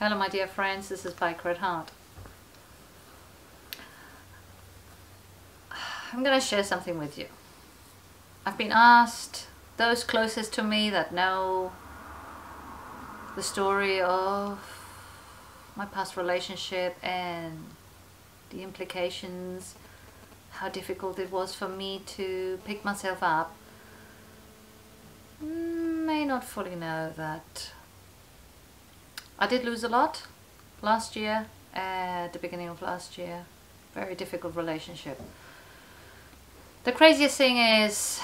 Hello my dear friends, this is Biker at Heart. I'm going to share something with you. I've been asked, those closest to me that know the story of my past relationship and the implications, how difficult it was for me to pick myself up, may not fully know that I did lose a lot last year, at the beginning of last year. Very difficult relationship. The craziest thing is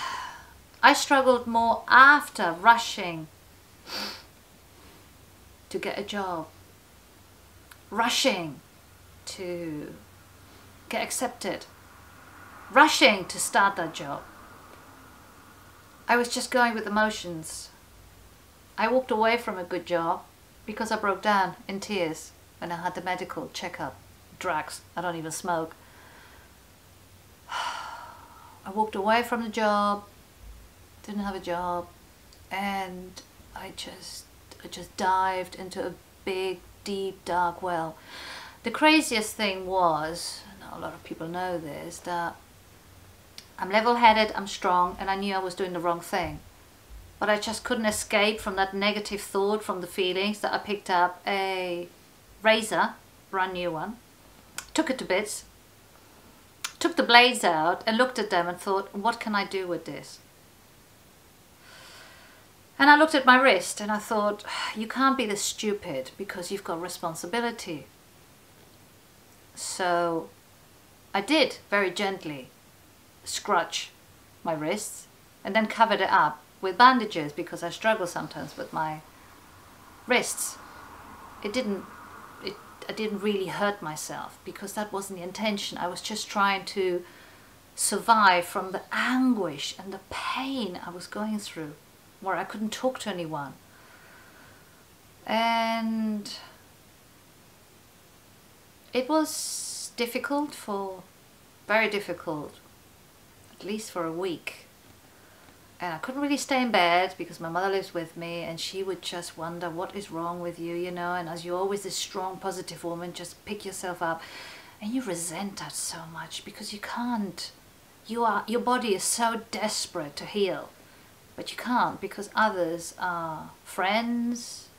I struggled more after rushing to get a job, rushing to get accepted, rushing to start that job. I was just going with emotions. I walked away from a good job because I broke down in tears when I had the medical checkup, drugs. I don't even smoke. I walked away from the job, didn't have a job, and I just dived into a big, deep, dark well. The craziest thing was, and a lot of people know this, that I'm level-headed, I'm strong, and I knew I was doing the wrong thing. But I just couldn't escape from that negative thought, from the feelings, that I picked up a razor, brand new one, took it to bits, took the blades out and looked at them and thought, what can I do with this? And I looked at my wrist and I thought, you can't be this stupid because you've got responsibility. So I did very gently scratch my wrists and then covered it up with bandages because I struggle sometimes with my wrists. I didn't really hurt myself because that wasn't the intention. I was just trying to survive from the anguish and the pain I was going through, where I couldn't talk to anyone. And it was difficult, very difficult, at least for a week. And I couldn't really stay in bed because my mother lives with me and she would just wonder, what is wrong with you, you know? And as you're always this strong, positive woman, just pick yourself up. And you resent that so much because you can't. Your body is so desperate to heal, but you can't because others are friends,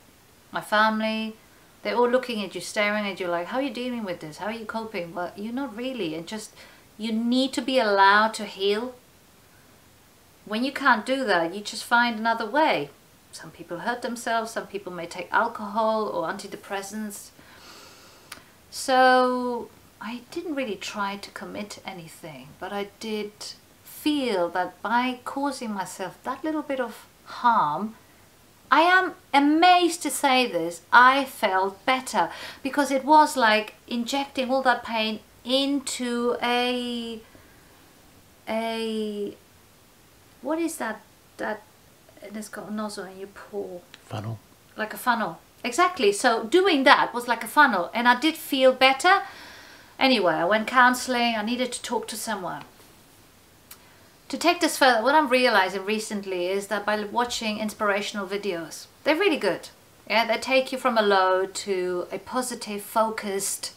my family. They're all looking at you, staring at you like, how are you dealing with this? How are you coping? Well, you're not really. And just, you need to be allowed to heal. When you can't do that, you just find another way. Some people hurt themselves, some people may take alcohol or antidepressants. So I didn't really try to commit anything, but I did feel that by causing myself that little bit of harm, I am amazed to say this, I felt better because it was like injecting all that pain into a what is that? And it's got a nozzle and you pour. Funnel. Like a funnel. Exactly. So doing that was like a funnel and I did feel better. Anyway, I went counseling. I needed to talk to someone. To take this further, what I'm realizing recently is that by watching inspirational videos, they're really good. Yeah, they take you from a low to a positive, focused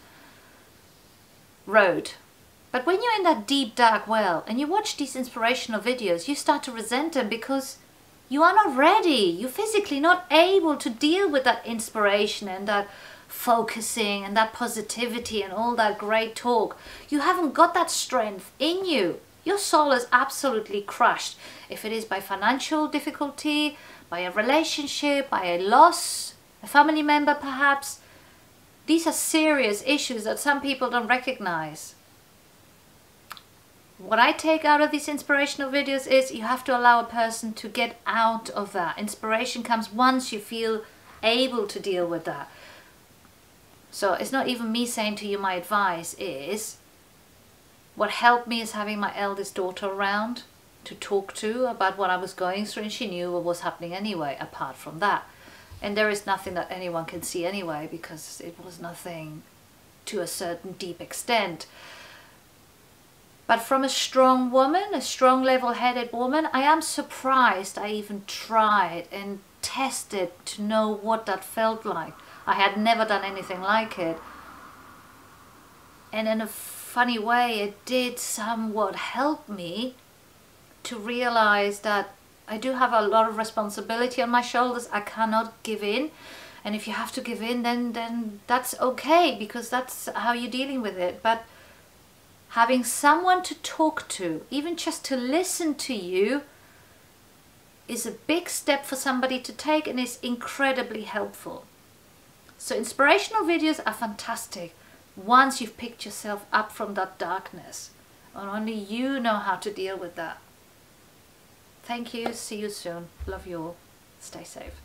road. But when you're in that deep, dark well and you watch these inspirational videos, you start to resent them because you are not ready. You're physically not able to deal with that inspiration and that focusing and that positivity and all that great talk. You haven't got that strength in you. Your soul is absolutely crushed. If it is by financial difficulty, by a relationship, by a loss, a family member perhaps. These are serious issues that some people don't recognize. What I take out of these inspirational videos is you have to allow a person to get out of that. Inspiration comes once you feel able to deal with that. So it's not even me saying to you my advice is, what helped me is having my eldest daughter around to talk to about what I was going through, and she knew what was happening anyway apart from that. And there is nothing that anyone can see anyway because it was nothing to a certain deep extent. But from a strong woman, a strong level-headed woman, I am surprised I even tried and tested to know what that felt like. I had never done anything like it. And in a funny way, it did somewhat help me to realize that I do have a lot of responsibility on my shoulders. I cannot give in. And if you have to give in, then that's okay, because that's how you're dealing with it. But having someone to talk to, even just to listen to you, is a big step for somebody to take, and is incredibly helpful. So inspirational videos are fantastic once you've picked yourself up from that darkness, and only you know how to deal with that. Thank you. See you soon. Love you all. Stay safe.